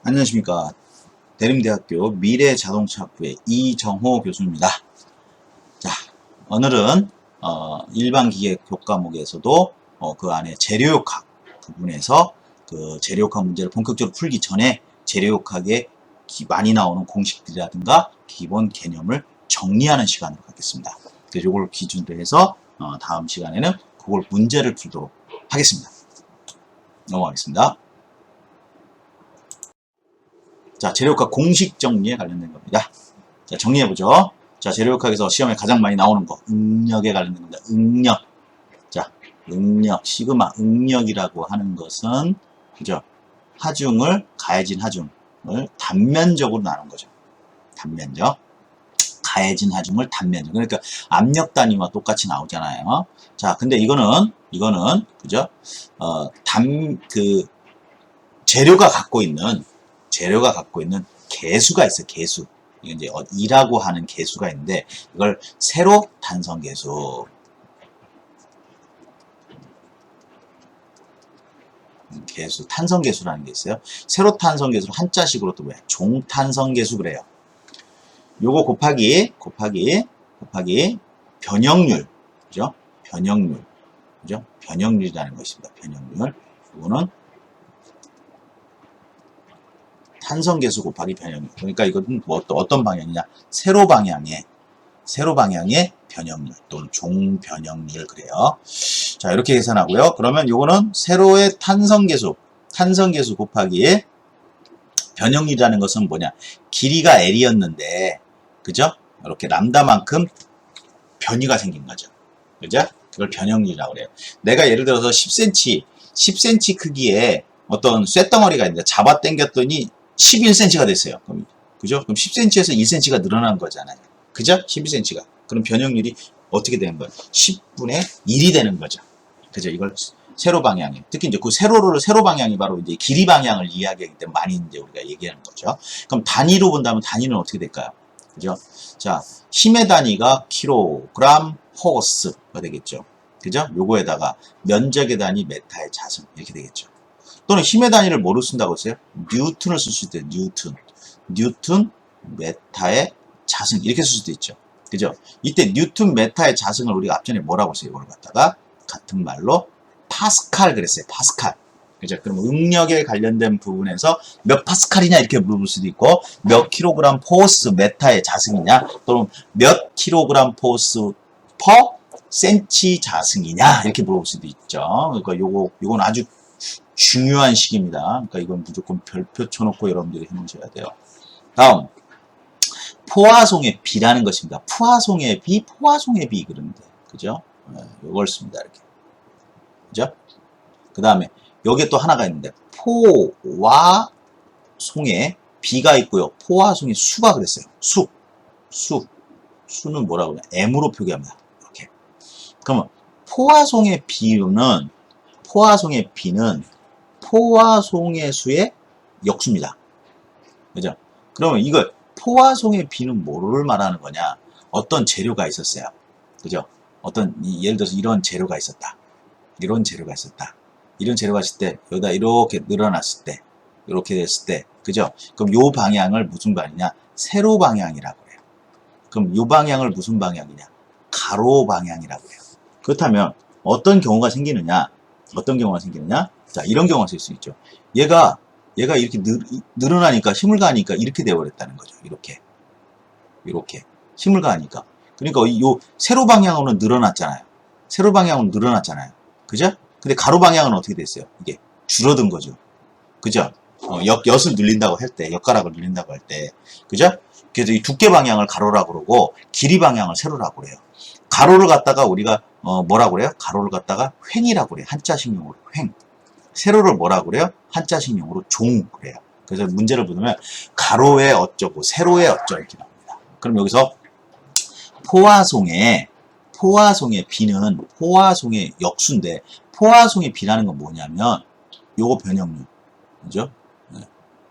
안녕하십니까. 대림대학교 미래자동차학부의 이정호 교수입니다. 자, 오늘은 일반 기계 교과목에서도 그 안에 재료역학 부분에서 그 재료역학 문제를 본격적으로 풀기 전에 재료역학에 많이 나오는 공식들이라든가 기본 개념을 정리하는 시간으로 갖겠습니다. 그래서 이걸 기준으로 해서 다음 시간에는 그걸 문제를 풀도록 하겠습니다. 넘어가겠습니다. 자, 재료역학 공식 정리에 관련된 겁니다. 자, 정리해보죠. 자, 재료역학에서 시험에 가장 많이 나오는 거, 응력에 관련된 겁니다. 응력. 자, 응력, 시그마, 응력이라고 하는 것은, 그죠? 하중을, 가해진 하중을 단면적으로 나눈 거죠. 단면적. 가해진 하중을 단면적. 그러니까 압력 단위와 똑같이 나오잖아요. 자, 근데 이거는, 그죠? 재료가 갖고 있는 개수가 있어요. 개수. 이게 이제 2라고 하는 개수가 있는데 이걸 세로 탄성 개수. 탄성 개수라는 게 있어요. 세로 탄성 개수를 한자식으로 또 뭐야? 종탄성 개수 그래요. 요거 곱하기 변형률. 그죠? 변형률. 그죠? 변형률이라는 것입니다. 변형률. 요거는 탄성계수 곱하기 변형률. 그러니까 이것은 뭐 어떤 방향이냐? 세로 방향의 변형률 또는 종변형률 그래요. 자, 이렇게 계산하고요. 그러면 요거는 세로의 탄성계수 곱하기 변형률이라는 것은 뭐냐? 길이가 L이었는데, 그죠? 이렇게 람다만큼 변이가 생긴 거죠. 그죠? 그걸 변형률이라고 그래요. 내가 예를 들어서 10cm 크기의 어떤 쇳덩어리가 있는데 잡아 당겼더니 11cm가 됐어요. 그죠? 그럼 10cm에서 1cm가 늘어난 거잖아요. 그죠? 12cm가. 그럼 변형률이 어떻게 되는 거예요? 10분의 1이 되는 거죠. 그죠? 이걸 세로 방향이. 특히 이제 그 세로 방향이 바로 이제 길이 방향을 이야기하기 때문에 많이 이제 우리가 얘기하는 거죠. 그럼 단위로 본다면 단위는 어떻게 될까요? 그죠? 자, 힘의 단위가 킬로그램 포스가 되겠죠. 그죠? 요거에다가 면적의 단위 메타의 자승 이렇게 되겠죠. 또는 힘의 단위를 뭐로 쓴다고 했어요? 뉴턴을 쓸 수 있대요. 뉴턴 메타의 자승 이렇게 쓸 수도 있죠. 그죠? 이때 뉴턴 메타의 자승을 우리가 앞전에 뭐라고 했어요? 이걸 갖다가 같은 말로 파스칼 그랬어요. 파스칼. 그죠? 그럼 응력에 관련된 부분에서 몇 파스칼이냐 이렇게 물어볼 수도 있고 몇 킬로그램 포스 메타의 자승이냐 또는 몇 킬로그램 포스 퍼 센치 자승이냐 이렇게 물어볼 수도 있죠. 그러니까 요건 아주 중요한 식입니다. 그러니까 이건 무조건 별표 쳐놓고 여러분들이 해놓으셔야 돼요. 다음 포화송의 비라는 것입니다. 포화송의 비 그런데 그죠? 이걸 씁니다. 이렇게 그죠? 그 다음에 여기에 또 하나가 있는데 포화송의 비가 있고요. 포화송의 수가 그랬어요. 수는 뭐라고 그래요? M으로 표기합니다. 이렇게. 그러면 포화송의 비는 포화송의 수의 역수입니다. 그죠? 그러면 이걸 포화송의 비는 뭐를 말하는 거냐? 어떤 재료가 있었어요. 그죠? 예를 들어서 이런 재료가 있었다. 이런 재료가 있을 때, 여기다 이렇게 늘어났을 때, 이렇게 됐을 때, 그죠? 그럼 요 방향을 무슨 방향이냐? 세로 방향이라고 해요. 그럼 요 방향을 무슨 방향이냐? 가로 방향이라고 해요. 그렇다면 어떤 경우가 생기느냐? 자, 이런 경우가 생길 수 있죠. 얘가 이렇게 늘어나니까 힘을 가하니까 이렇게 되어버렸다는 거죠. 이렇게 힘을 가하니까. 그러니까 요 세로 방향으로 늘어났잖아요. 그죠? 근데 가로 방향은 어떻게 됐어요? 이게 줄어든 거죠. 그죠? 엿을 늘린다고 할 때, 엿가락을 늘린다고 할 때, 그죠? 그래서 이 두께 방향을 가로라고 그러고 길이 방향을 세로라고 그래요. 가로를 갖다가 우리가 뭐라고 그래요? 가로를 갖다가 횡이라고 그래요. 한자식용으로 횡. 세로를 뭐라고 그래요? 한자식용으로 종 그래요. 그래서 문제를 보면 가로에 어쩌고 세로에 어쩌고 이렇게 나옵니다. 그럼 여기서 포화송의 비는 포화송의 역수인데 포화송의 비라는 건 뭐냐면 요거 변형률. 그죠?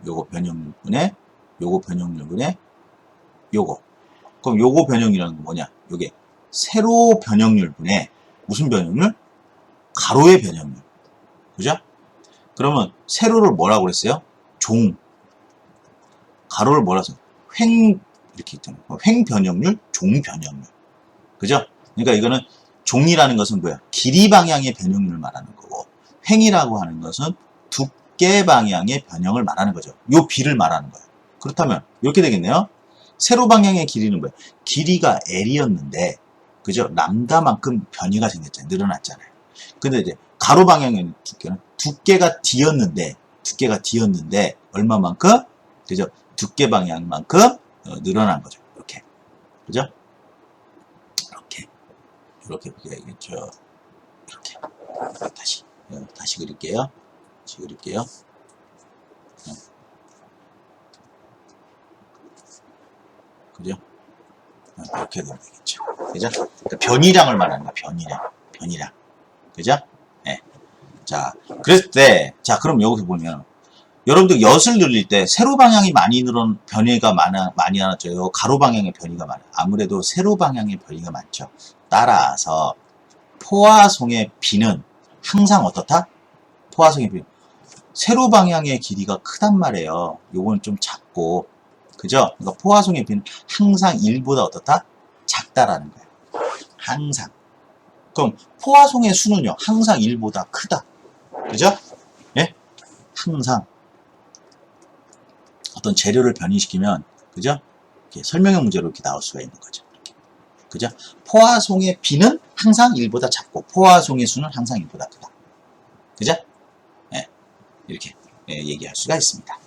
요거 변형률분의 요거. 그럼 요거 변형이라는 건 뭐냐? 요게 세로 변형률분의 무슨 변형률? 가로의 변형률. 그죠? 그러면 세로를 뭐라고 그랬어요? 종. 가로를 뭐라 써? 횡, 이렇게 있잖아요. 횡 변형률, 종 변형률. 그죠? 그러니까 이거는 종이라는 것은 뭐야? 길이 방향의 변형률을 말하는 거고, 횡이라고 하는 것은 두께 방향의 변형을 말하는 거죠. 요 비를 말하는 거예요. 그렇다면 이렇게 되겠네요. 세로 방향의 길이는 뭐야? 길이가 L이었는데, 그죠? 람다만큼 변이가 생겼잖아요. 늘어났잖아요. 근데 이제 가로 방향의 두께는 두께가 D였는데 얼마만큼? 그죠? 두께 방향만큼 늘어난 거죠. 이렇게. 그죠? 이렇게 보셔야겠죠. 이렇게. 다시 그릴게요. 그죠? 이렇게 되면 되겠죠. 그죠? 그러니까 변이량을 말하는 거야. 변이량. 그죠? 네. 자, 그랬을 때, 자, 그럼 여기서 보면, 여러분들 엿을 늘릴 때 세로 방향이 많이 변이가 많이 나왔죠. 가로 방향의 변이가 많아요. 아무래도 세로 방향의 변이가 많죠. 따라서 포화송의 비는 항상 어떻다? 포화송의 비. 세로 방향의 길이가 크단 말이에요. 요거는 좀 작고, 그죠? 그러니까 포화송의 비는 항상 1보다 어떻다? 작다라는 거예요. 항상. 그럼 포화송의 수는요? 항상 1보다 크다. 그죠? 예? 항상. 어떤 재료를 변이시키면, 그죠? 이렇게 설명형 문제로 이렇게 나올 수가 있는 거죠. 그죠? 포화송의 비는 항상 1보다 작고, 포화송의 수는 항상 1보다 크다. 그죠? 예, 이렇게 얘기할 수가 있습니다.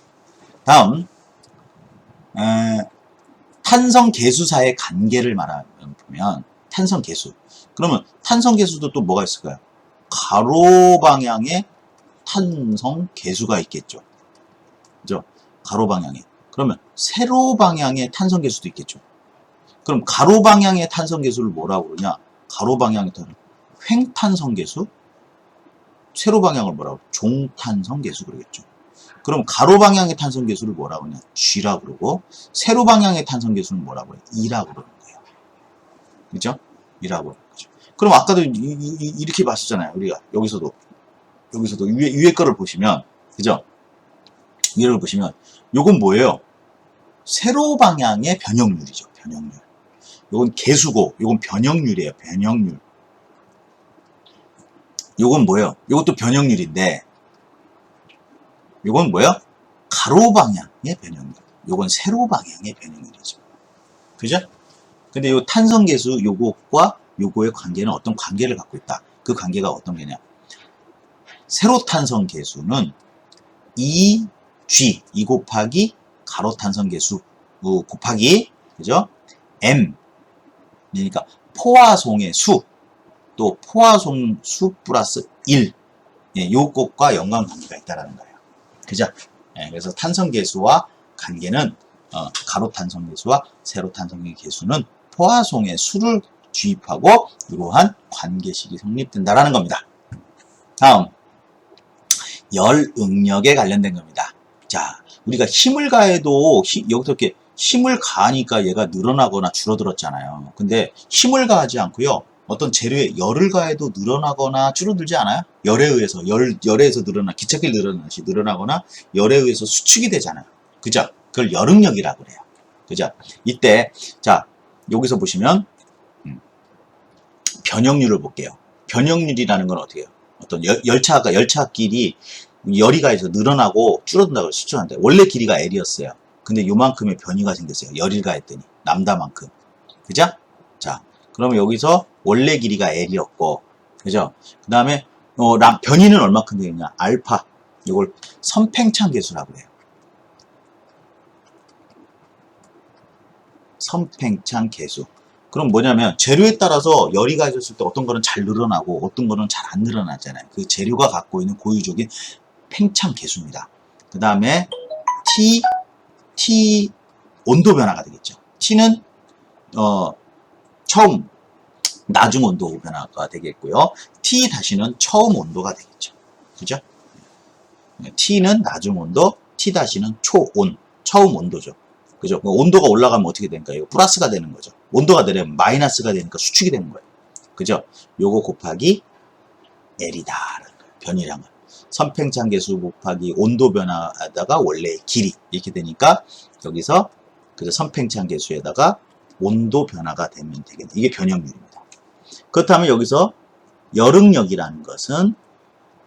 다음, 탄성계수사의 관계를 말하면, 탄성계수. 그러면 탄성계수도 또 뭐가 있을까요? 가로 방향의 탄성계수가 있겠죠. 그죠? 가로 방향에. 그러면 세로 방향의 탄성계수도 있겠죠. 그럼 가로 방향의 탄성계수를 뭐라고 그러냐? 가로 방향의 횡탄성계수, 세로 방향을 뭐라고 그러냐? 종탄성계수 그러겠죠. 그럼 가로 방향의 탄성계수를 뭐라고 그러냐? G라고 그러고, 세로 방향의 탄성계수는 뭐라고 해요? E라고 그러는 거예요. 그죠? E라고 그러는 거죠. 그럼 아까도 이렇게 봤었잖아요. 우리가 여기서도 위에 거를 보시면, 그죠? 위를 보시면 요건 뭐예요? 세로 방향의 변형률이죠. 변형률. 요건 계수고 요건 변형률이에요. 변형률. 요건 뭐예요? 요것도 변형률인데 요건 뭐예요? 가로 방향의 변형률. 요건 세로 방향의 변형률이죠. 그죠? 근데 요 탄성계수 요것과 요거의 관계는 어떤 관계를 갖고 있다. 그 관계가 어떤 게냐? 세로 탄성계수는 2G, 2 곱하기 가로 탄성계수 곱하기, 그죠? M. 그러니까 포화송의 수, 또 포화송 수 플러스 1. 예, 요것과 연관관계가 있다라는 거예요. 그죠? 예, 그래서 탄성계수와 관계는, 가로 탄성계수와 세로 탄성계수는 포화송의 수를 주입하고 이러한 관계식이 성립된다라는 겁니다. 다음. 열 응력에 관련된 겁니다. 자, 우리가 힘을 가해도 여기서 이렇게 힘을 가하니까 얘가 늘어나거나 줄어들었잖아요. 근데 힘을 가하지 않고요. 어떤 재료에 열을 가해도 늘어나거나 줄어들지 않아요? 열에 의해서 기찻길 늘어나거나 열에 의해서 수축이 되잖아요. 그죠? 그걸 열응력이라고 그래요. 그죠? 이때 자, 여기서 보시면 변형률을 볼게요. 변형률이라는 건 어떻게 해요? 어떤 열차길이 열이 가해서 늘어나고 줄어든다고 수축한다. 원래 길이가 L이었어요. 근데 요만큼의 변이가 생겼어요. 열이 가했더니 람다만큼. 그죠? 자, 그러면 여기서 원래 길이가 L이었고, 그죠? 그 다음에 변이는 얼마큼 되겠냐? 알파. 이걸 선팽창 계수라고 해요. 선팽창 계수. 그럼 뭐냐면 재료에 따라서 열이 가해졌을 때 어떤 거는 잘 늘어나고 어떤 거는 잘 안 늘어나잖아요. 그 재료가 갖고 있는 고유적인 팽창 계수입니다. 그 다음에 T 온도 변화가 되겠죠. T는 처음 나중 온도 변화가 되겠고요. T 다시는 처음 온도가 되겠죠. 그죠? T는 나중 온도, T 다시는 초온, 처음 온도죠. 그죠? 온도가 올라가면 어떻게 되니까 이거 플러스가 되는 거죠. 온도가 내려면 마이너스가 되니까 수축이 되는 거예요. 그죠? 요거 곱하기 L이다. 변이량은. 선팽창 계수 곱하기 온도 변화에다가 원래의 길이 이렇게 되니까 여기서 그래서 선팽창 계수에다가 온도 변화가 되면 되겠네. 이게 변형률입니다. 그렇다면 여기서 열응력이라는 것은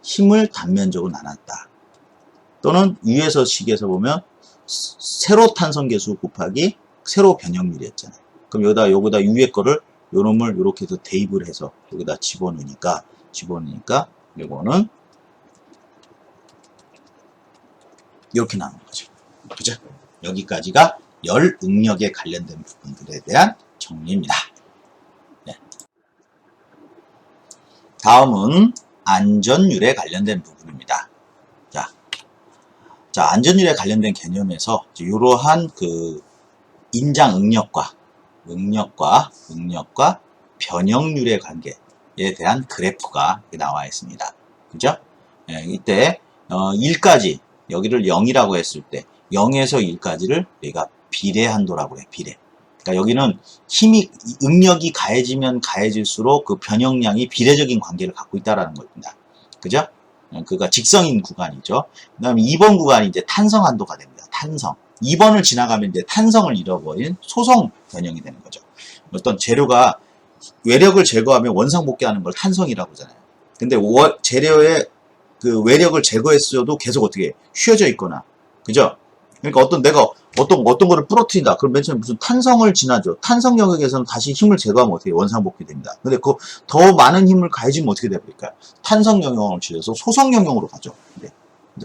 힘을 단면적으로 나눴다. 또는 위에서 식에서 보면 세로 탄성 계수 곱하기 세로 변형률이었잖아요. 그럼 여기다 위에 거를 요 놈을 이렇게 해서 대입을 해서 여기다 집어넣으니까 이거는 이렇게 나오는 거죠. 그죠? 여기까지가 열 응력에 관련된 부분들에 대한 정리입니다. 네. 다음은 안전율에 관련된 부분입니다. 자, 안전율에 관련된 개념에서 이러한 그 인장 응력과 변형률의 관계에 대한 그래프가 나와 있습니다. 그죠? 예, 이때 1까지 여기를 0이라고 했을 때 0에서 1까지를 우리가 비례한도라고 해요. 비례. 그러니까 여기는 응력이 가해지면 가해질수록 그 변형량이 비례적인 관계를 갖고 있다라는 겁니다. 그죠? 그가 직선인 구간이죠. 그 다음에 2번 구간이 이제 탄성 한도가 됩니다. 탄성. 2번을 지나가면 이제 탄성을 잃어버린 소성 변형이 되는 거죠. 어떤 재료가 외력을 제거하면 원상복귀하는 걸 탄성이라고 하잖아요. 근데 재료의 그 외력을 제거했어도 계속 어떻게 휘어져 있거나, 그죠? 그러니까 내가 어떤 거를 부러뜨린다. 그럼 맨 처음에 무슨 탄성을 지나죠. 탄성 영역에서는 다시 힘을 제거하면 어떻게 원상복귀 됩니다. 근데 더 많은 힘을 가해지면 어떻게 됩니까? 탄성 영역을 지나서 소성 영역으로 가죠. 네.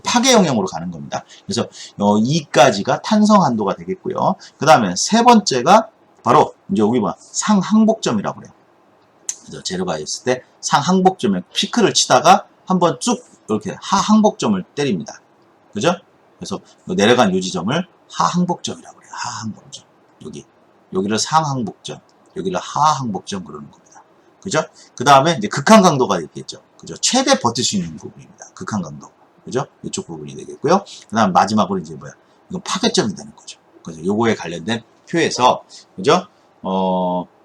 파괴 영역으로 가는 겁니다. 그래서 2까지가 탄성 한도가 되겠고요. 그 다음에 세 번째가 바로 이제 여기 상항복점이라고 그래요. 그래서 재료가 있을 때 상항복점에 피크를 치다가 한번 쭉 이렇게 하항복점을 때립니다. 그죠? 그래서 내려간 요 지점을 하항복점이라고 그래요. 하항복점. 여기를 상항복점, 여기를 하항복점 그러는 겁니다. 그죠? 그 다음에 이제 극한 강도가 있겠죠. 그죠? 최대 버틸 수 있는 부분입니다. 극한 강도. 그죠? 이쪽 부분이 되겠고요. 그 다음 마지막으로 이제 이건 파괴점이 되는 거죠. 그래서 요거에 관련된 표에서, 그죠?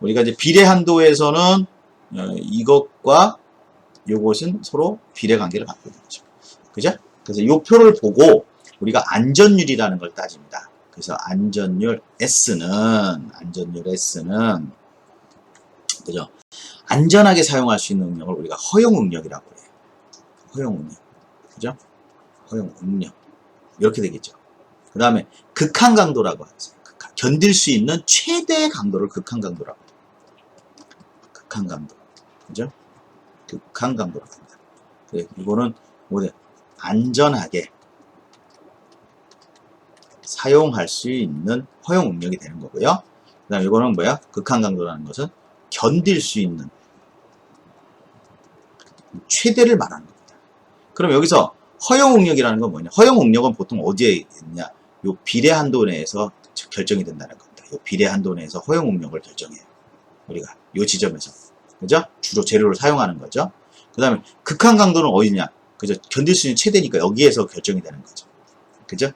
우리가 이제 비례 한도에서는 이것과 요것은 서로 비례 관계를 갖고 있는 거죠. 그죠? 그래서 요 표를 보고 우리가 안전율이라는 걸 따집니다. 그래서 안전율 S는 그죠? 안전하게 사용할 수 있는 응력을 우리가 허용 응력이라고 해요. 허용 응력. 그죠? 허용 응력. 이렇게 되겠죠. 그 다음에 극한 강도라고 하죠. 견딜 수 있는 최대 강도를 극한 강도라고 해요. 극한 강도. 그죠? 극한 강도라고 합니다. 이거는 안전하게 사용할 수 있는 허용 응력이 되는 거고요. 그 다음에 이거는 극한 강도라는 것은 견딜 수 있는 최대를 말하는 겁니다. 그럼 여기서 허용 응력이라는 건 뭐냐? 허용 응력은 보통 어디에 있냐? 요 비례 한도 내에서 결정이 된다는 겁니다. 요 비례 한도 내에서 허용 응력을 결정해요. 우리가 요 지점에서. 그죠? 주로 재료를 사용하는 거죠. 그 다음에 극한 강도는 어디냐? 그죠? 견딜 수 있는 최대니까 여기에서 결정이 되는 거죠. 그죠?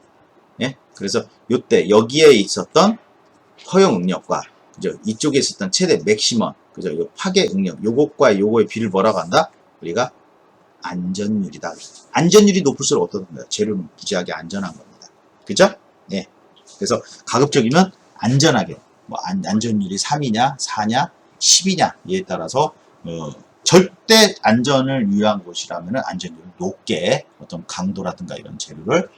예? 그래서 요때 여기에 있었던 허용 응력과 그죠? 이쪽에 있었던 최대 맥시멈, 그죠? 요 파괴 응력, 요것과 요거의 비를 뭐라고 한다? 우리가 안전율이다. 안전율이 높을수록 어떻습니까? 재료는 무지하게 안전한 겁니다. 그죠? 예. 그래서 가급적이면 안전하게, 안전율이 3이냐, 4냐, 10이냐, 이에 따라서, 절대 안전을 위한 곳이라면 안전율을 높게 어떤 강도라든가 이런 재료를.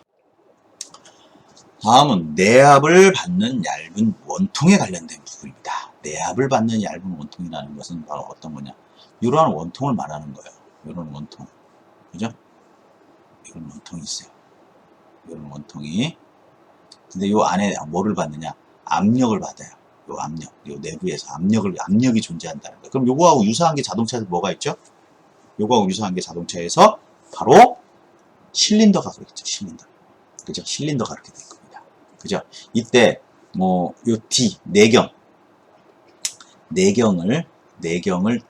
다음은 내압을 받는 얇은 원통에 관련된 부분입니다. 내압을 받는 얇은 원통이라는 것은 바로 어떤 거냐? 이러한 원통을 말하는 거예요. 이런 원통. 그죠? 이런 원통이 있어요. 이런 원통이. 근데 요 안에 뭐를 받느냐? 압력을 받아요. 요 압력. 요 내부에서 압력이 존재한다는 거예요. 그럼 요거하고 유사한 게 자동차에서 뭐가 있죠? 요거하고 유사한 게 자동차에서 바로 실린더가 그렇겠죠. 실린더. 그죠? 실린더가 그렇게 될 겁니다. 그죠? 이때 요 D 내경을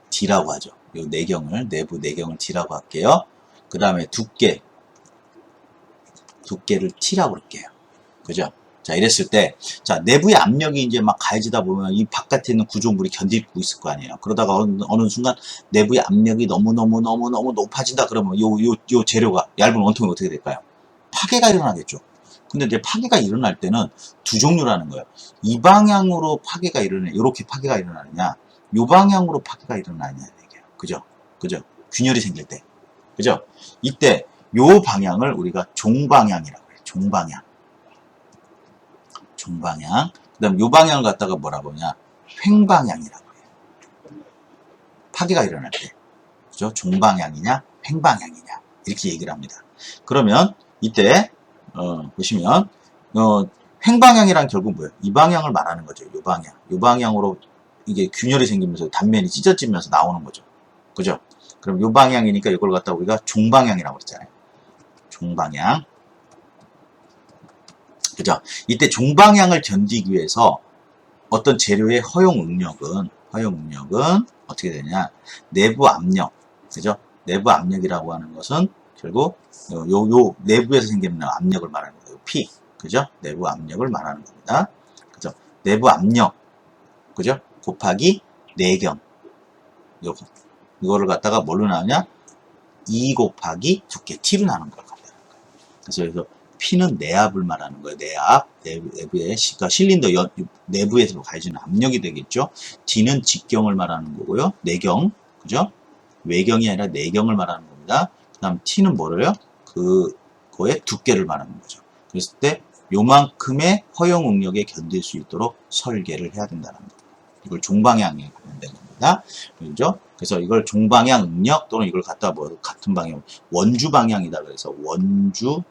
D라고 하죠. 요 내부 내경을 D라고 할게요. 그 다음에 두께를 T라고 할게요. 그죠? 자, 이랬을 때, 자, 내부의 압력이 이제 막 가해지다 보면 이 바깥에 있는 구조물이 견디고 있을 거 아니에요. 그러다가 어느 순간 내부의 압력이 너무 높아진다 그러면 요 재료가, 얇은 원통이 어떻게 될까요? 파괴가 일어나겠죠. 근데 이제 파괴가 일어날 때는 두 종류라는 거예요. 이 방향으로 파괴가 일어나냐, 이렇게 파괴가 일어나느냐, 요 방향으로 파괴가 일어나느냐, 얘기예요. 그죠? 그죠? 균열이 생길 때. 그죠? 이때 요 방향을 우리가 종방향이라고 해요. 종방향. 종방향. 그 다음 요 방향을 갖다가 뭐라고 하냐? 횡방향이라고 해요. 파괴가 일어날 때. 그죠? 종방향이냐, 횡방향이냐. 이렇게 얘기를 합니다. 그러면 이때 보시면 횡방향이란 결국 뭐예요? 이 방향을 말하는 거죠. 요 방향. 요 방향으로 이게 균열이 생기면서 단면이 찢어지면서 나오는 거죠. 그죠? 그럼 요 방향이니까 이걸 갖다 우리가 종방향이라고 그랬잖아요. 종방향. 그죠? 이때 종방향을 견디기 위해서 어떤 재료의 허용 응력은 어떻게 되냐? 내부 압력. 그죠? 내부 압력이라고 하는 것은 결국 요 내부에서 생기는 압력을 말하는 거예요. P. 그죠? 내부 압력을 말하는 겁니다. 그죠? 내부 압력. 그죠? 곱하기 내경. 이거를 갖다가 뭘로 나오냐? 2 곱하기 두께 T로 나눈 걸 갖다. 그래서 P는 내압을 말하는 거예요. 내압, 내부의 그러니까 실린더 내부에서 가해지는 압력이 되겠죠. D는 직경을 말하는 거고요. 내경, 그죠? 외경이 아니라 내경을 말하는 겁니다. 그 다음 T는 뭐래요? 그거의 두께를 말하는 거죠. 그랬을 때 요만큼의 허용 응력에 견딜 수 있도록 설계를 해야 된다는 겁니다. 이걸 종방향에 관련된 겁니다. 그죠? 그래서 이걸 종방향 응력 또는 이걸 갖다 같은 방향, 원주 방향이다. 그래서 원주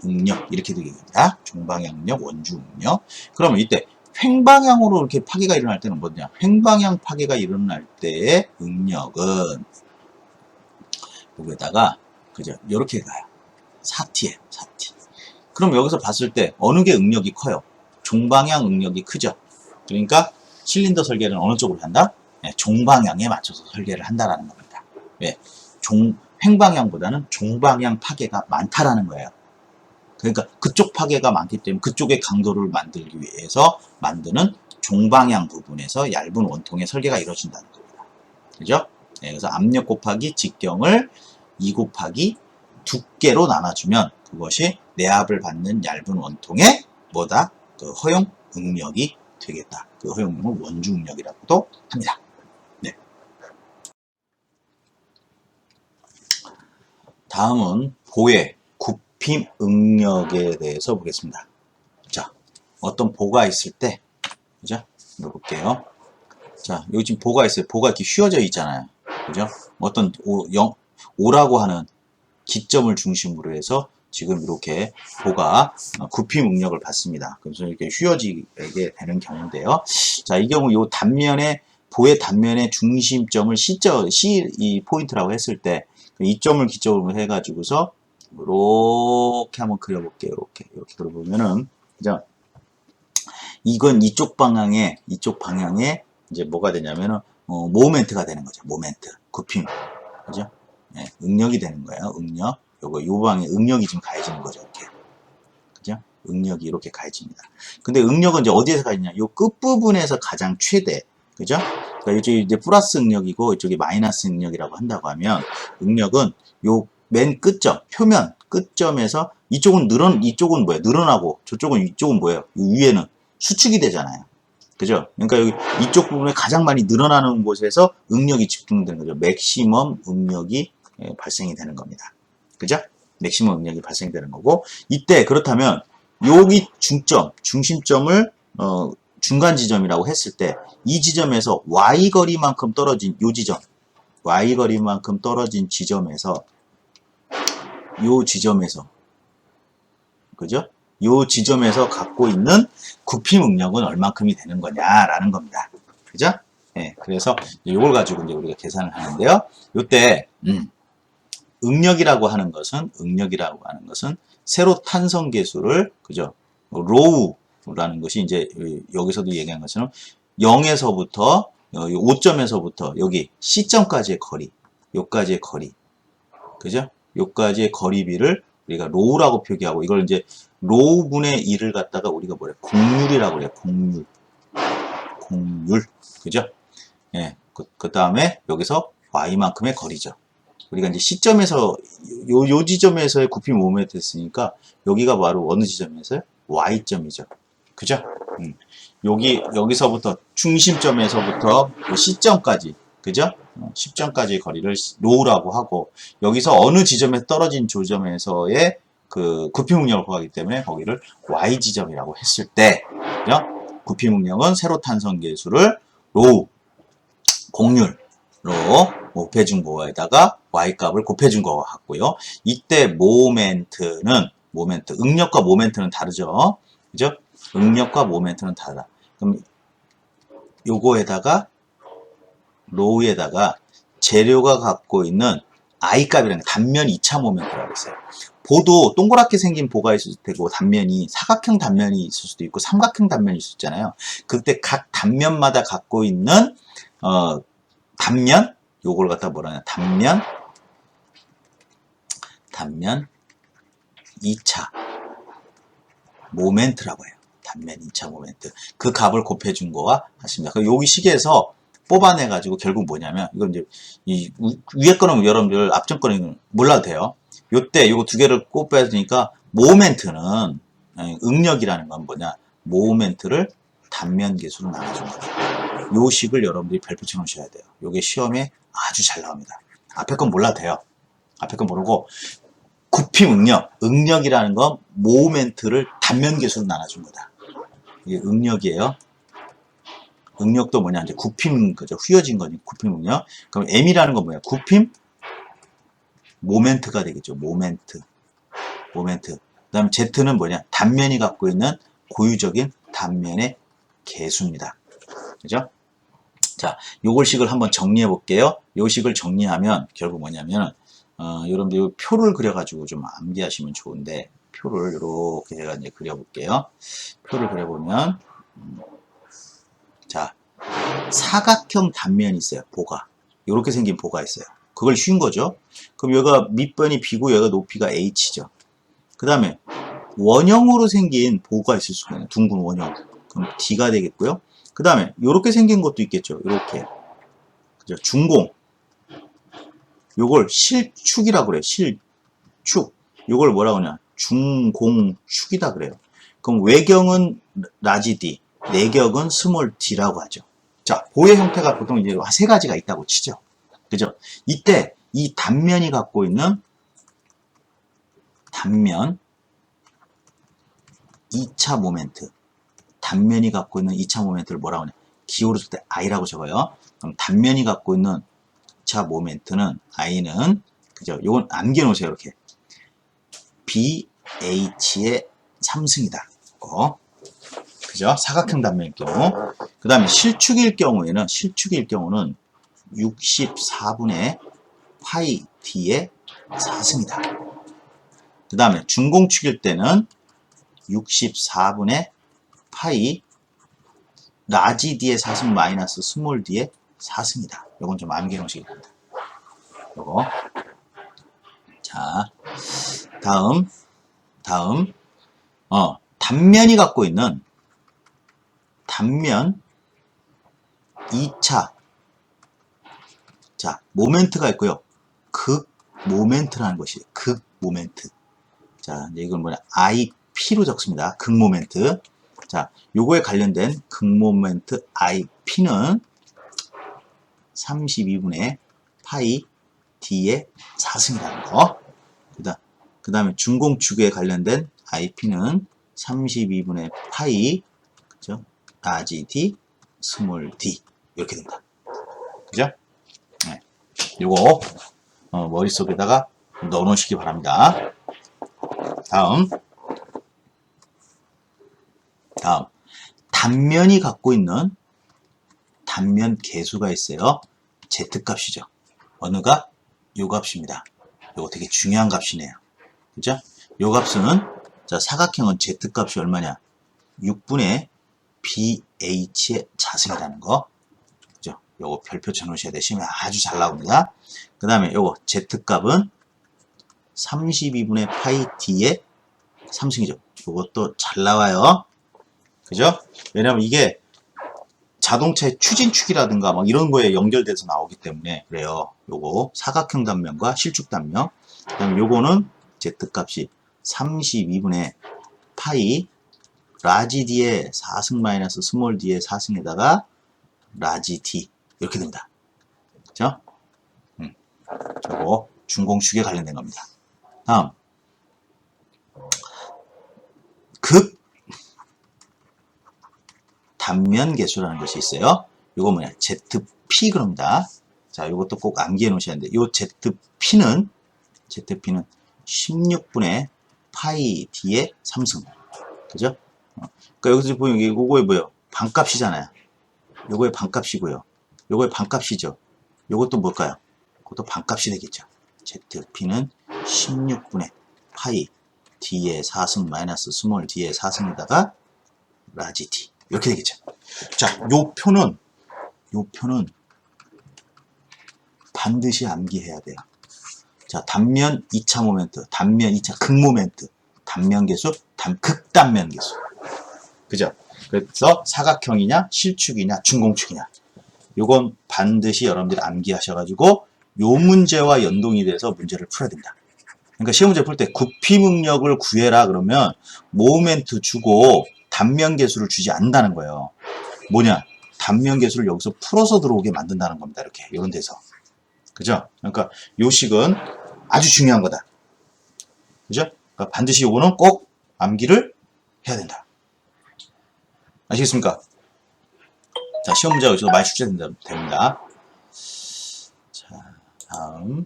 응력 이렇게 되겠습니다. 종방향 응력, 원주 응력. 그러면 이때 횡방향으로 이렇게 파괴가 일어날 때는 뭐냐? 횡방향 파괴가 일어날 때의 응력은 여기다가 그죠? 이렇게 가요. 4T예요. 4T. 그럼 여기서 봤을 때 어느 게 응력이 커요? 종방향 응력이 크죠. 그러니까 실린더 설계는 어느 쪽으로 한다? 네, 종방향에 맞춰서 설계를 한다라는 겁니다. 왜? 횡방향보다는 종방향 파괴가 많다라는 거예요. 그러니까 그쪽 파괴가 많기 때문에 그쪽의 강도를 만들기 위해서 만드는 종방향 부분에서 얇은 원통의 설계가 이루어진다는 겁니다. 그죠? 네, 그래서 압력 곱하기 직경을 2 곱하기 두께로 나눠주면 그것이 내압을 받는 얇은 원통의 뭐다? 그 허용 응력이 되겠다. 그 허용 응력을 원주 응력이라고도 합니다. 네. 다음은 보의 굽힘 응력에 대해서 보겠습니다. 자, 어떤 보가 있을 때, 그죠? 볼게요. 자, 여기 지금 보가 있어요. 보가 이렇게 휘어져 있잖아요. 그죠? 어떤 O라고 하는 기점을 중심으로 해서 지금 이렇게 보가 굽힘 응력을 받습니다. 그래서 이렇게 휘어지게 되는 경우인데요. 자, 이 경우 요 단면에 보의 단면의 중심점을 C 이 포인트라고 했을 때 이 점을 기점으로 해가지고서 이렇게 한번 그려볼게요. 이렇게 그려보면은 그죠? 이건 이쪽 방향에 이제 뭐가 되냐면은 모멘트가 되는 거죠. 모멘트, 굽힘, 그죠? 네, 응력이 되는 거예요. 응력. 요 방에 응력이 지금 가해지는 거죠. 이렇게. 그죠? 응력이 이렇게 가해집니다. 근데 응력은 이제 어디에서 가해지냐? 요 끝부분에서 가장 최대. 그죠? 그러니까 이쪽이 이제 플러스 응력이고 이쪽이 마이너스 응력이라고 한다고 하면 응력은 요 맨 끝점, 표면 끝점에서 이쪽은 뭐예요? 늘어나고 이쪽은 뭐예요? 위에는 수축이 되잖아요. 그죠? 그러니까 여기 이쪽 부분에 가장 많이 늘어나는 곳에서 응력이 집중되는 거죠. 맥시멈 응력이 발생이 되는 겁니다. 그죠? 맥시멈 응력이 발생되는 거고 이때 그렇다면 여기 중심점을 중간 지점이라고 했을 때 이 지점에서 Y거리만큼 떨어진 요 지점 Y거리만큼 떨어진 지점에서 요 지점에서 그죠? 요 지점에서 갖고 있는 굽힘 응력은 얼만큼이 되는 거냐라는 겁니다. 그죠? 네, 그래서 이걸 가지고 이제 우리가 계산을 하는데요. 요때 응력이라고 하는 것은 세로 탄성 계수를 그죠? 로우라는 것이 이제 여기서도 얘기한 것처럼 0에서부터 5점에서부터 여기 C점까지의 거리, 요까지의 거리, 그죠? 요까지의 거리비를 우리가 로우라고 표기하고, 이걸 이제 로우분의 1을 갖다가 우리가 뭐래? 공률이라고 그래요. 공률. 공률. 그죠? 예. 그 다음에 여기서 y만큼의 거리죠. 우리가 이제 시점에서, 요 지점에서의 굽힘 5m 했으니까, 여기가 바로 어느 지점에서요? y점이죠. 그죠? 여기서부터, 중심점에서부터 C점까지, 그죠? C점까지의 거리를 로우라고 하고, 여기서 어느 지점에 떨어진 조점에서의 그 굽힘 응력을 구하기 때문에 거기를 y지점이라고 했을 때, 그죠? 굽힘 응력은 세로 탄성 계수를 로우, 공률로 곱해준 거에다가 y값을 곱해준 거와 같고요. 이때 모멘트는, 응력과 모멘트는 다르죠. 그죠? 응력과 모멘트는 다르다. 그럼 요거에다가 로우에다가 재료가 갖고 있는 i값이라는 게 단면 2차 모멘트라고 했어요. 보도 동그랗게 생긴 보가 있을 테고, 단면이 사각형 단면이 있을 수도 있고 삼각형 단면이 있을 수 있잖아요. 그때 각 단면마다 갖고 있는 단면, 요걸 갖다 뭐라 하냐, 단면 2차 모멘트라고 해요. 단면 2차 모멘트. 그 값을 곱해준 거와 같습니다. 여기 식에서 뽑아내가지고 결국 뭐냐면, 이건 이제, 이 위에 거는 여러분들 앞전 거는 몰라도 돼요. 요때 요거 두 개를 곱해주니까, 모멘트는, 응력이라는 건 뭐냐, 모멘트를 단면 계수로 나눠준 거다. 요 식을 여러분들이 별표 쳐 놓으셔야 돼요. 요게 시험에 아주 잘 나옵니다. 앞에 건 몰라도 돼요. 앞에 건 모르고, 굽힘 응력이라는 건 모멘트를 단면 계수로 나눠준 거다. 이게 응력이에요. 응력도 뭐냐, 이제 굽힘, 그죠? 휘어진 거니, 굽힘 응력. 그럼 M이라는 건 뭐야? 굽힘 모멘트가 되겠죠. 모멘트. 그 다음에 Z는 뭐냐? 단면이 갖고 있는 고유적인 단면의 개수입니다. 그죠? 자, 요걸 식을 한번 정리해 볼게요. 요 식을 정리하면 결국 뭐냐면, 여러분들 요 표를 그려가지고 좀 암기하시면 좋은데, 표를 이렇게 제가 이제 그려볼게요. 표를 그려보면, 자, 사각형 단면이 있어요. 보가. 이렇게 생긴 보가 있어요. 그걸 씌운 거죠. 그럼 여기가 밑변이 B고 여기가 높이가 H죠. 그 다음에 원형으로 생긴 보가 있을 수가 있어요. 둥근 원형. 그럼 D가 되겠고요. 그 다음에 이렇게 생긴 것도 있겠죠. 이렇게. 그죠? 중공. 요걸 실축이라고 그래요. 실축. 요걸 뭐라고 하냐. 중공축이다 그래요. 그럼 외경은 라지 D, 내격은 스몰 d라고 하죠. 자, 보의 형태가 보통 이제 세 가지가 있다고 치죠. 그죠? 이때 이 단면이 갖고 있는 단면 2차 모멘트, 단면이 갖고 있는 2차 모멘트를 뭐라고 하냐? 기울었을 때 I라고 적어요. 그럼 단면이 갖고 있는 2차 모멘트는 I는, 그죠? 요건 암겨 놓으세요. 이렇게 BH의 3승이다. 그죠? 사각형 단면일 경우. 그 다음에 실축일 경우는 64분의 파이 D의 4승이다. 그 다음에 중공축일 때는 64분의 파이 라지 D의 4승 마이너스 스몰 D의 4승이다. 요건 좀 암기해 놓으시기 바랍니다. 요거. 자, 다음, 단면이 갖고 있는 단면 2차. 자, 모멘트가 있고요. 극 모멘트라는 것이 극 모멘트. 자, 이제 이건 뭐냐? IP로 적습니다. 극 모멘트. 자, 요거에 관련된 극 모멘트 IP는 32분의 파이 D의 4승이라는 거. 그 다음에 중공축에 관련된 IP는 32분의 파이, 그죠? 라지 D, 스몰 D. 이렇게 됩니다. 그죠? 네. 요거, 머릿속에다가 넣어 놓으시기 바랍니다. 다음. 단면이 갖고 있는 단면 개수가 있어요. Z값이죠. 어느가? 요 값입니다. 요거 되게 중요한 값이네요. 그죠? 요 값은, 자, 사각형은 Z값이 얼마냐? 6분의 BH의 자승이라는 거. 그죠? 요거 별표 쳐 놓으셔야 돼. 시험에 아주 잘 나옵니다. 그 다음에 요거 Z값은 32분의 파이 D의 3승이죠. 이것도 잘 나와요. 그죠? 왜냐면 이게 자동차의 추진축이라든가 막 이런 거에 연결돼서 나오기 때문에 그래요. 요거 사각형 단면과 실축 단면. 그다음 요거는 Z값이 32분의 파이 라지 D의 4승 마이너스 스몰 D의 4승에다가 라지 D 이렇게 됩니다. 그죠? 저거 중공축에 관련된 겁니다. 다음 극 단면 계수라는 것이 있어요. 이거 뭐냐? ZP 그럽니다. 자, 이것도 꼭 암기해 놓으셔야 되는데, 이 ZP는 16분의 파이 D의 3승. 그죠? 그러니까 여기서 보면 이거에 뭐예요? 반값이잖아요. 요거의 반값이고요. 요거의 반값이죠. 요것도 뭘까요? 그것도 반값이 되겠죠. ZP는 16분의 파이 D의 4승 마이너스 스몰 D의 4승에다가 라지 D. 이렇게 되겠죠. 자, 요 표는 반드시 암기해야 돼요. 자, 단면 2차 모멘트, 단면 2차 극모멘트, 단면 계수, 극단면 계수. 그죠? 그래서 사각형이냐, 실축이냐, 중공축이냐. 요건 반드시 여러분들이 암기하셔가지고 요 문제와 연동이 돼서 문제를 풀어야 된다. 그러니까 시험 문제 풀 때 구피 능력을 구해라 그러면 모멘트 주고 단면 계수를 주지 않는다는 거예요. 뭐냐? 단면 계수를 여기서 풀어서 들어오게 만든다는 겁니다. 이렇게 이런 데서. 그죠? 그러니까 요식은 아주 중요한 거다. 그죠? 그러니까 반드시 요거는 꼭 암기를 해야 된다. 아시겠습니까? 자, 시험 문제가 여기서 많이 출제됩니다. 자, 다음.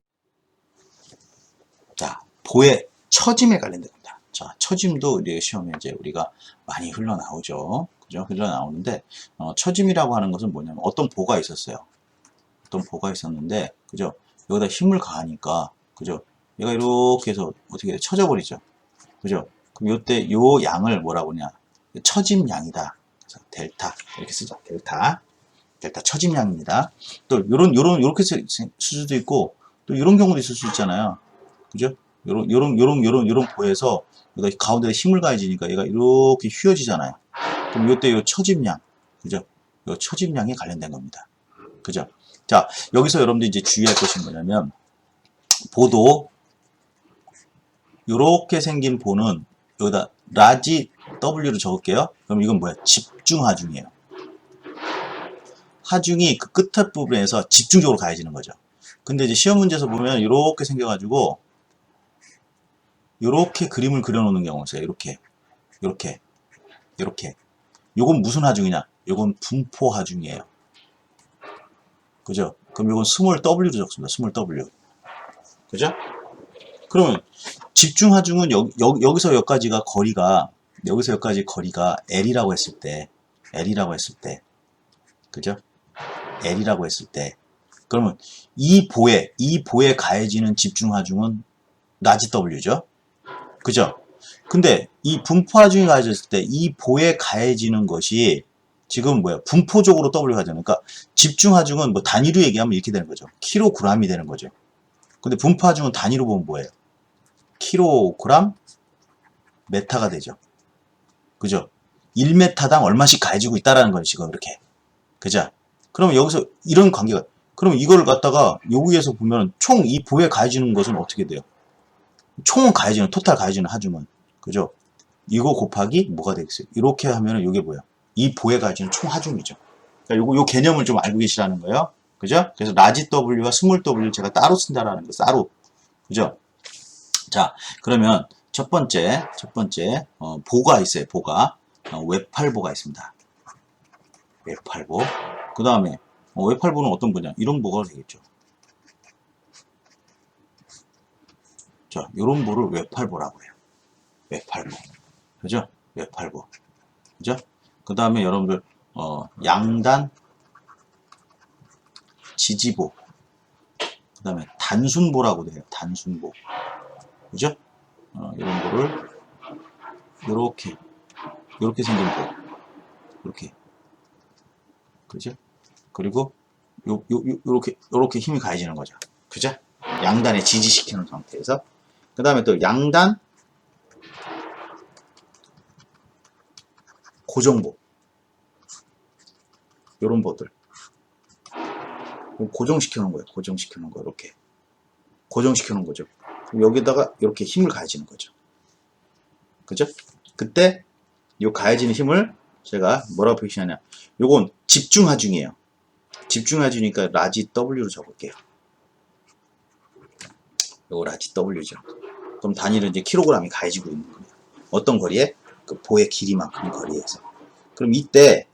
자, 보의 처짐에 관련된 겁니다. 자, 처짐도 이제 시험에 이제 우리가 많이 흘러나오죠. 그죠? 흘러나오는데, 처짐이라고 하는 것은 뭐냐면 어떤 보가 있었어요. 어떤 보가 있었는데, 그죠? 여기다 힘을 가하니까, 그죠? 얘가 이렇게 해서 어떻게 돼? 처져버리죠. 그죠? 그럼 요때 요 양을 뭐라고 하냐? 처짐량이다. 그래서 델타. 이렇게 쓰죠. 델타 처짐량입니다. 또 요렇게 쓸 수도 있고, 또 이런 경우도 있을 수 있잖아요. 그죠? 요런 보에서 여기다 가운데 힘을 가해지니까 얘가 이렇게 휘어지잖아요. 그럼 요때 요 처짐량, 그죠? 요 처짐량에 관련된 겁니다. 그죠? 자, 여기서 여러분들이 이제 주의할 것이 뭐냐면, 보도, 요렇게 생긴 보는 여기다 라지 W를 적을게요. 그럼 이건 뭐야? 집중 하중이에요. 하중이 그 끝에 부분에서 집중적으로 가해지는 거죠. 근데 이제 시험 문제에서 보면 이렇게 생겨가지고 이렇게 그림을 그려놓는 경우가 있어요. 이렇게. 요건 무슨 하중이냐? 요건 분포 하중이에요. 그죠? 그럼 요건 스몰 W로 적습니다. 스몰 W. 그죠? 그러면 집중 하중은 여기서 여기까지가 거리가 L이라고 했을 때, 그죠? L이라고 했을 때, 그러면 이 보에 가해지는 집중 하중은 라지 W죠? 그죠? 근데 이 분포 하중이 가해졌을 때 이 보에 가해지는 것이 지금 뭐야? 분포적으로 W가 되는, 그러니까 집중 하중은 뭐 단위로 얘기하면 이렇게 되는 거죠. 킬로그램이 되는 거죠. 근데 분포 하중은 단위로 보면 뭐예요? 킬로그램 메타가 되죠. 그죠? 1메타당 얼마씩 가해지고 있다라는 건 지금 이렇게. 그죠? 그러면 여기서 이런 관계가, 그럼 이걸 갖다가 여기에서 보면 총 이 보에 가해지는 것은 어떻게 돼요? 총은 가해지는, 토탈 가해지는 하중은. 그죠? 이거 곱하기 뭐가 되겠어요? 이렇게 하면은 이게 뭐야? 이 보에 가해지는 총 하중이죠. 그러니까 요 개념을 좀 알고 계시라는 거예요. 그죠? 그래서 라지 W와 스몰 W 제가 따로 쓴다라는 거, 따로. 그죠? 자, 그러면 첫 번째, 보가 있어요, 보가. 외팔보가 있습니다. 외팔보. 그 다음에, 외팔보는 어떤 보냐? 이런 보가 되겠죠. 자, 이런 보를 외팔보라고 해요. 외팔보. 그죠? 외팔보. 그죠? 그 다음에 여러분들, 양단, 지지보. 그 다음에 단순보라고도 해요. 단순보. 그죠? 이런 보를, 요렇게 생긴 보. 이렇게. 그죠? 그리고, 요렇게 힘이 가해지는 거죠. 그죠? 양단에 지지시키는 상태에서. 그 다음에 또 양단 고정보. 요런 보들. 고정시켜 놓은 거예요. 고정시켜 놓은 거. 이렇게. 고정시켜 놓은 거죠. 여기다가 이렇게 힘을 가해지는 거죠. 그죠? 그때 요 가해지는 힘을 제가 뭐라고 표시하냐. 요건 집중하중이에요. 집중하중이니까 라지 W로 적을게요. 요거 라지 W죠. 그럼 단위는 이제 킬로그램이 가해지고 있는 거예요. 어떤 거리에? 그 보의 길이만큼 거리에서. 그럼 이때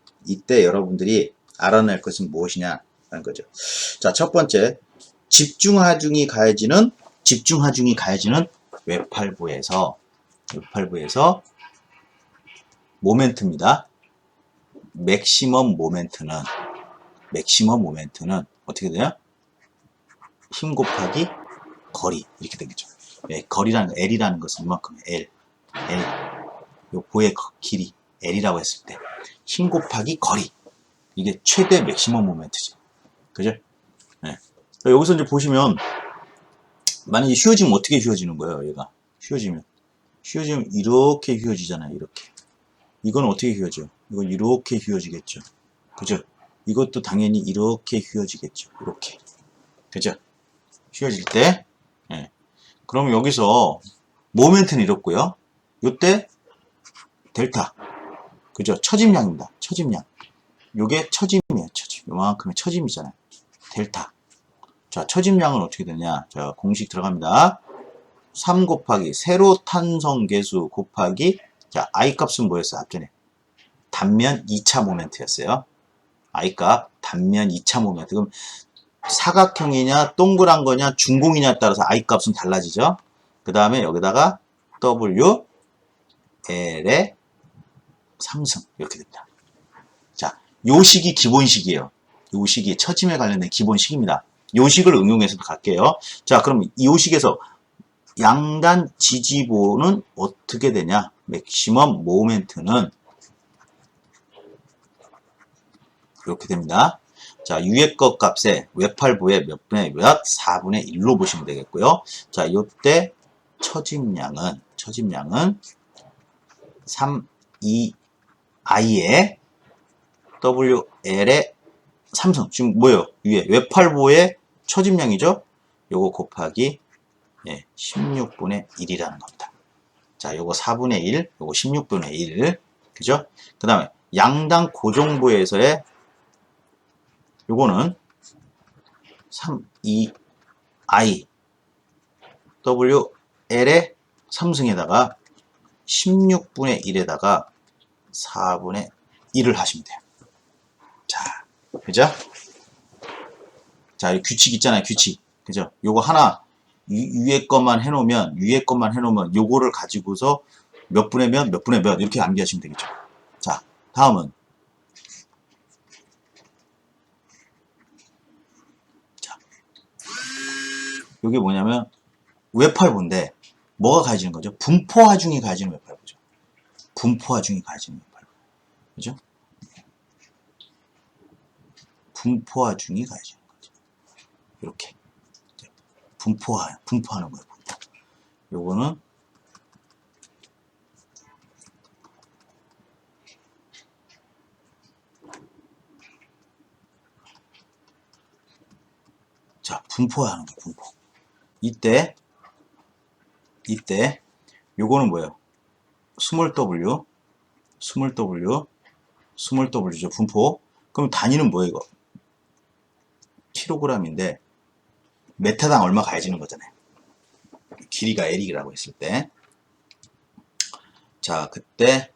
여러분들이 알아낼 것은 무엇이냐 하는 거죠. 자, 첫 번째 집중하중이 가해지는 외팔부에서 모멘트입니다. 맥시멈 모멘트는 어떻게 돼요? 힘 곱하기 거리 이렇게 되겠죠. 네, 거리라는 거, L이라는 것은 이만큼 L 요 보의 길이 L이라고 했을 때 힘 곱하기 거리 이게 최대 맥시멈 모멘트죠. 그죠? 네. 여기서 이제 보시면 만약에 휘어지면 어떻게 휘어지는 거예요? 얘가 휘어지면 이렇게 휘어지잖아요. 이렇게. 이건 어떻게 휘어져? 이건 이렇게 휘어지겠죠. 그죠? 이것도 당연히 이렇게 휘어지겠죠. 이렇게. 그죠? 휘어질 때. 예. 그럼 여기서 모멘트는 이렇고요. 요때 델타. 그죠? 처짐량입니다. 처짐량. 요게 처짐이에요. 처짐. 요만큼의 처짐이잖아요. 델타. 자, 처짐량은 어떻게 되냐? 자, 공식 들어갑니다. 3 곱하기 세로 탄성 계수 곱하기 자, I 값은 뭐였어요? 앞전에 단면 2차 모멘트였어요. I 값 단면 2차 모멘트. 그럼 사각형이냐 동그란 거냐 중공이냐에 따라서 I 값은 달라지죠. 그 다음에 여기다가 W L의 3승 이렇게 됩니다. 자, 요 식이 기본식이에요. 요 식이 처짐에 관련된 기본식입니다. 요 식을 응용해서 갈게요. 자, 그럼 이 식에서 양단 지지보는 어떻게 되냐? 맥시멈 모멘트는 이렇게 됩니다. 자, 유의 것 값에 외팔부의 몇 분의 몇? 4분의 1로 보시면 되겠고요. 자, 요때 처짐량은 3, 2, I의 WL의 3승. 지금 뭐예요? 위에 외팔부의 처짐량이죠? 요거 곱하기 16분의 1이라는 겁니다. 자, 요거 4분의 1, 요거 16분의 1. 그죠? 그 다음에 양당 고정부에서의 요거는 3, 2, I, W, L의 3승에다가 16분의 1에다가 4분의 1을 하시면 돼요. 자, 그죠? 자, 규칙 있잖아요, 규칙. 그죠? 요거 하나, 위에 것만 해놓으면 요거를 가지고서 몇 분의 몇 이렇게 암기하시면 되겠죠. 자, 다음은 자, 요게 뭐냐면 외팔부인데 뭐가 가해지는 거죠? 분포하중이 가해지는 외팔부죠. 분포하중이 가해지는 외팔부. 그죠? 분포하중이 가해지는 거죠. 이렇게 분포하는 거예요. 분포. 요거는 자, 분포하는 거 분포. 이때 요거는 뭐예요? 스몰 W W죠. 분포. 그럼 단위는 뭐예요, 이거? 킬로그램인데 메타당 얼마 가해지는 거잖아요. 길이가 L이라고 했을 때. 자, 그때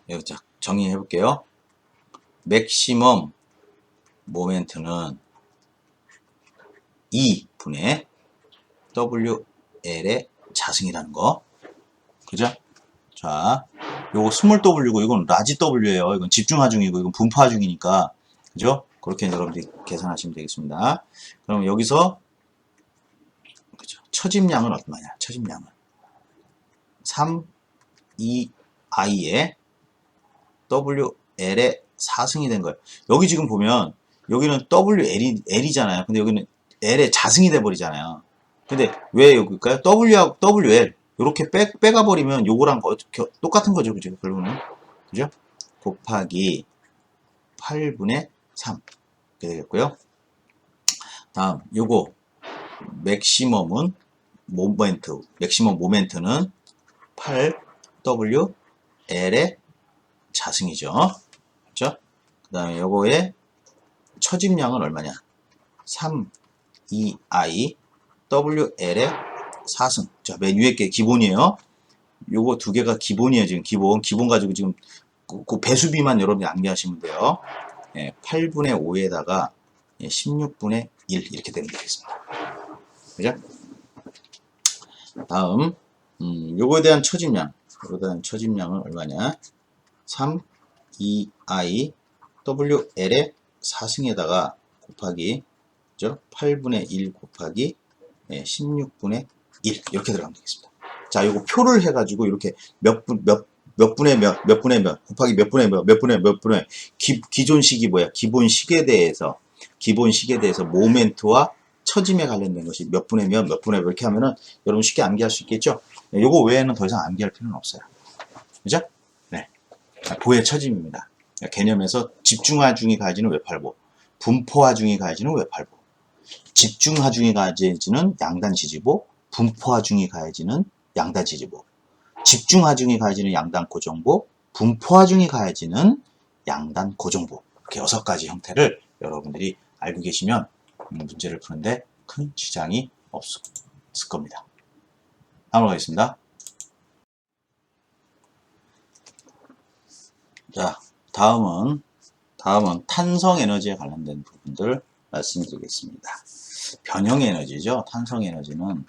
여기 정의해 볼게요. 맥시멈 모멘트는 2분의 WL의 자승이라는 거. 그죠? 자, 요거 스몰 W고 이건 라지 W예요. 이건 집중하중이고 이건 분포하중이니까. 그죠? 그렇게 여러분들이 계산하시면 되겠습니다. 그럼 여기서 그죠? 처짐량은 얼마냐? 처짐량은 3, 2, I의 WL의 4승이 된 거예요. 여기 지금 보면 여기는 WL이잖아요. 근데 여기는 L의 자승이 돼 버리잖아요. 근데 왜 여기일까요? W하고 WL 이렇게 빼가 버리면 요거랑 똑같은 거죠, 그죠? 결국은 그죠? 곱하기 8분의 3 이렇게 되겠고요. 다음 요거 맥시멈은 맥시멈 모멘트는 8WL의 자승이죠. 그렇죠? 그 다음에 요거의 처짐량은 얼마냐? 3EI WL의 4승. 자, 맨 위에 게 기본이에요. 요거 두 개가 기본이에요. 지금 기본 가지고 지금 그 배수비만 여러분이 암기하시면 돼요. 예, 8분의 5에다가 16분의 1 이렇게 되면 되겠습니다. 그죠? 다음 요거에 대한 처짐량은 얼마냐? 3EI WL의 4승에다가 곱하기 그죠? 8분의 1 곱하기 16분의 1 이렇게 들어가면 되겠습니다. 자, 요거 표를 해가지고 이렇게 몇 분의 몇 곱하기 몇 분의 몇 분의 기존식이 뭐야? 기본식에 대해서 모멘트와 처짐에 관련된 것이 몇 분의 몇 이렇게 하면은 여러분 쉽게 암기할 수 있겠죠? 네, 요거 외에는 더 이상 암기할 필요는 없어요. 그죠? 네. 보의 처짐입니다. 개념에서 집중하중이 가해지는 외팔보, 분포하중이 가해지는 외팔보, 집중하중이 가해지는 양단지지보, 분포하중이 가해지는 양단지지보, 집중하중이 가해지는 양단고정보, 분포하중이 가해지는 양단고정보. 이렇게 6가지 형태를 여러분들이 알고 계시면 문제를 푸는데 큰 지장이 없을 겁니다. 다음으로 가겠습니다. 자, 다음은 탄성 에너지에 관련된 부분들 말씀드리겠습니다. 변형 에너지죠. 탄성 에너지는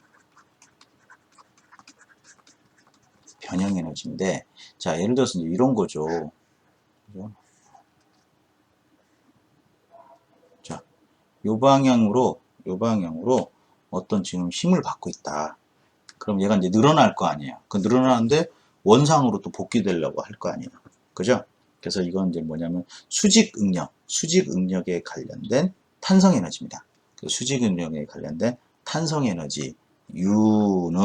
변형 에너지인데, 자, 예를 들어서 이런 거죠. 자, 요 방향으로 어떤 지금 힘을 받고 있다. 그럼 얘가 이제 늘어날 거 아니에요. 그 늘어나는데 원상으로 또 복귀되려고 할 거 아니에요. 그죠? 그래서 이건 이제 뭐냐면 수직 응력에 관련된 탄성 에너지입니다. 수직 응력에 관련된 탄성 에너지 U는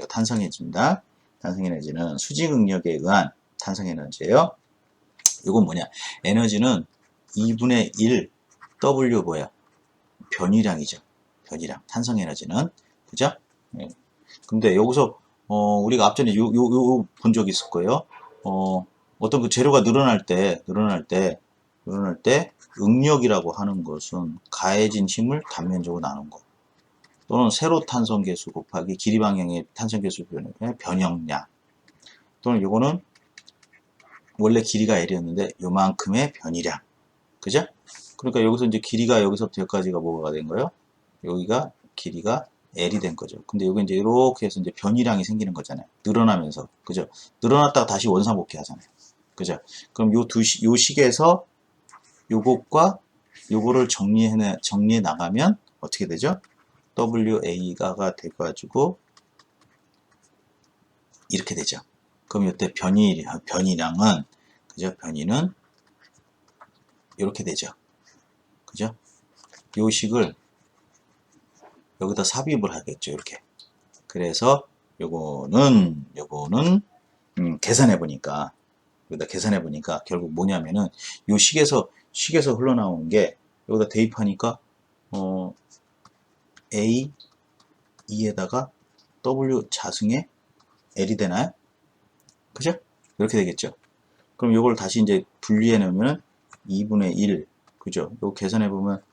탄성 에너지입니다. 탄성 에너지는 수직 응력에 의한 탄성 에너지예요. 이건 뭐냐? 에너지는 2분의 1 W 뭐야? 변이량이죠. 변이량. 탄성 에너지는 그죠? 네. 근데 여기서 우리가 앞전에 요 본 적이 있을 거예요. 어떤 그 재료가 늘어날 때 응력이라고 하는 것은 가해진 힘을 단면적으로 나눈 거. 또는 세로 탄성계수 곱하기 길이 방향의 탄성계수 변형량. 또는 이거는 원래 길이가 L이었는데 요만큼의 변이량. 그죠? 그러니까 여기서 이제 길이가 여기서부터 여기까지가 뭐가 된 거예요? 여기가 길이가 L이 된 거죠. 근데 여기 이제 이렇게 해서 이제 변이량이 생기는 거잖아요. 늘어나면서. 그죠? 늘어났다가 다시 원상복귀 하잖아요. 그죠? 그럼 요 식에서 요것과 요거를 정리해 나가면 어떻게 되죠? WA가 돼가지고 이렇게 되죠. 그럼 이때 변이량은 그죠? 변이는 이렇게 되죠. 그죠? 요 식을 여기다 삽입을 하겠죠. 이렇게. 그래서 요거는 계산해 보니까 여기다 계산해 보니까 결국 뭐냐면은 요 식에서 흘러나온 게 여기다 대입하니까 A 2에다가 W 자승에 L이 되나요? 그죠? 이렇게 되겠죠. 그럼 요걸 다시 이제 분리해 놓으면 2분의 1 그죠? 요거 계산해 보면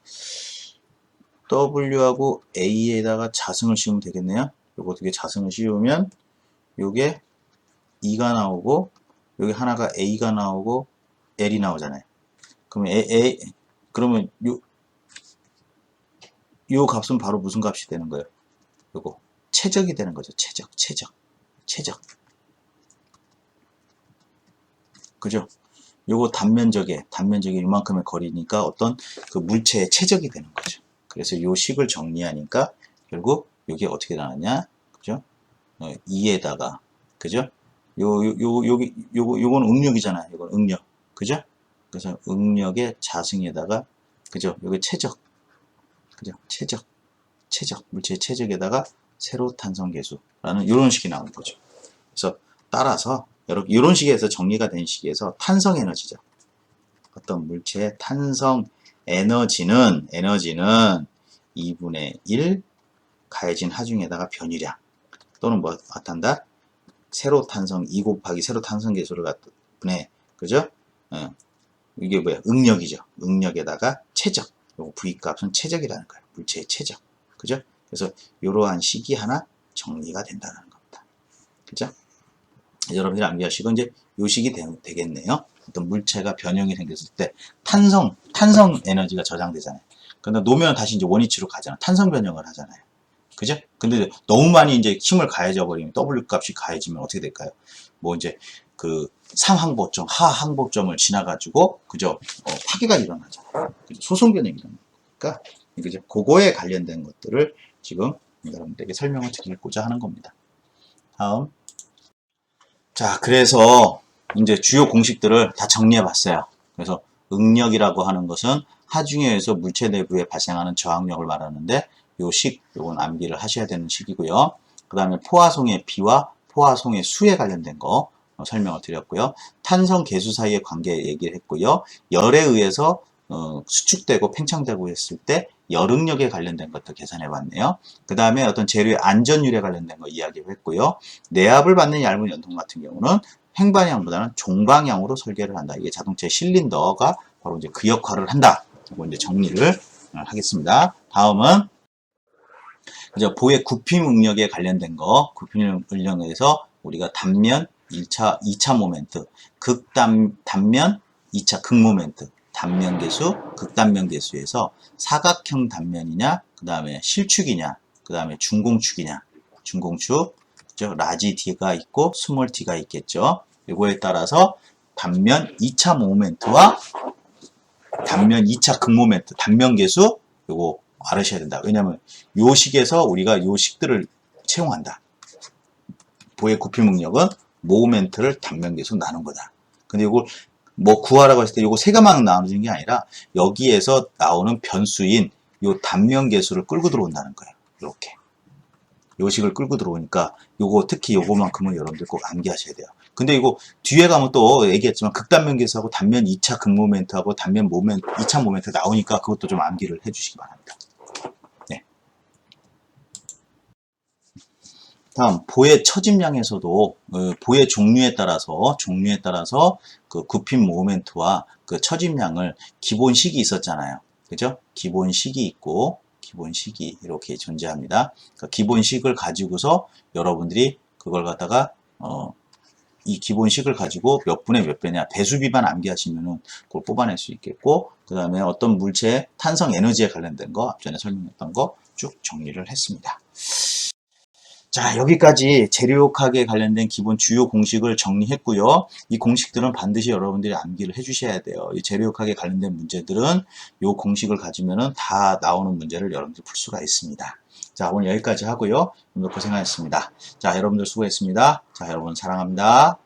W하고 A에다가 자승을 씌우면 되겠네요. 요거 두 개 자승을 씌우면 요게 2가 나오고 여기 하나가 A가 나오고 L이 나오잖아요. 그러면 그러면 요 값은 바로 무슨 값이 되는 거예요? 요거 최적이 되는 거죠. 최적. 그죠? 요거 단면적에 이만큼의 거리니까 어떤 그 물체의 최적이 되는 거죠. 그래서 요 식을 정리하니까 결국 요게 어떻게 나왔냐? 그죠? 2에다가 그죠? 요건 응력이잖아요. 이건 응력. 그죠? 그래서 응력의 자승에다가 그죠? 요게 최적. 그죠? 최적. 최적, 물체의 최적에다가 세로 탄성 계수라는 이런 식이 나오는 거죠. 그래서 따라서 이런 식에서 정리가 된 식에서 탄성 에너지죠. 어떤 물체의 탄성 에너지는 2분의 1 가해진 하중에다가 변유량 또는 뭐 같단다 세로 탄성 2 곱하기 세로 탄성 계수를 분해 그죠? 이게 뭐야? 응력이죠. 응력에다가 최적. 요거 V 값은 최적이라는 거예요. 물체의 최적. 그죠? 그래서 이러한 식이 하나 정리가 된다는 겁니다. 그죠? 여러분들이 암기하시고 이제 요 식이 되겠네요. 어떤 물체가 변형이 생겼을 때 탄성 에너지가 저장되잖아요. 근데 놓으면 다시 이제 원위치로 가잖아. 탄성 변형을 하잖아요. 그죠? 근데 너무 많이 이제 힘을 가해져 버리면 W 값이 가해지면 어떻게 될까요? 뭐 이제 그 상항보점, 하항보점을 지나가지고 그죠? 파괴가 일어나잖아요. 그죠? 소송 변형이 일어나니까 그죠? 그거에 관련된 것들을 지금 여러분들에게 설명을 드리고자 하는 겁니다. 다음. 자, 그래서 이제 주요 공식들을 다 정리해 봤어요. 그래서 응력이라고 하는 것은 하중에 의해서 물체 내부에 발생하는 저항력을 말하는데 요건 암기를 하셔야 되는 식이고요. 그 다음에 포화송의 비와 포화송의 수에 관련된 거 설명을 드렸고요. 탄성 계수 사이의 관계 얘기를 했고요. 열에 의해서 수축되고 팽창되고 했을 때 열응력에 관련된 것도 계산해 봤네요. 그 다음에 어떤 재료의 안전율에 관련된 거 이야기를 했고요. 내압을 받는 얇은 연통 같은 경우는 횡방향보다는 종방향으로 설계를 한다. 이게 자동차의 실린더가 바로 이제 그 역할을 한다. 이거 이제 정리를 하겠습니다. 다음은 이제 보의 굽힘 응력에 관련된 거, 굽힘 응력에서 우리가 단면 2차 모멘트, 단면 2차 극모멘트, 단면 계수, 극단면 계수에서 사각형 단면이냐, 그 다음에 실축이냐, 그 다음에 중공축이냐, 중공축, 라지 D가 있고 스몰 D가 있겠죠. 이거에 따라서 단면 2차 모멘트와 단면 2차 극모멘트, 단면 계수, 요거 알으셔야 된다. 왜냐면 요 식에서 우리가 요 식들을 채용한다. 보의 굽힘 응력은 모멘트를 단면 계수 나눈 거다. 근데 이걸 뭐 구하라고 했을 때 요거 세 개만 나누는 게 아니라 여기에서 나오는 변수인 요 단면 계수를 끌고 들어온다는 거예요. 이렇게. 요식을 끌고 들어오니까 요거 특히 요거만큼은 여러분들 꼭 암기하셔야 돼요. 근데 이거 뒤에 가면 또 얘기했지만 극단면 계수하고 단면 2차 극모멘트하고 단면 모멘트 2차 모멘트 나오니까 그것도 좀 암기를 해 주시기 바랍니다. 네. 다음 보의 처짐량에서도 보의 종류에 따라서 그 굽힘 모멘트와 그 처짐량을 기본식이 있었잖아요. 그죠? 기본식이 있고 기본식이 이렇게 존재합니다. 그러니까 기본식을 가지고서 여러분들이 그걸 갖다가 이 기본식을 가지고 몇 분의 몇 배냐 배수비만 암기하시면은 그걸 뽑아낼 수 있겠고 그 다음에 어떤 물체의 탄성 에너지에 관련된 거 앞전에 설명했던 거 쭉 정리를 했습니다. 자, 여기까지 재료역학에 관련된 기본 주요 공식을 정리했고요. 이 공식들은 반드시 여러분들이 암기를 해주셔야 돼요. 이 재료역학에 관련된 문제들은 이 공식을 가지면은 다 나오는 문제를 여러분들 풀 수가 있습니다. 자, 오늘 여기까지 하고요. 오늘 고생하셨습니다. 자, 여러분들 수고했습니다. 자, 여러분 사랑합니다.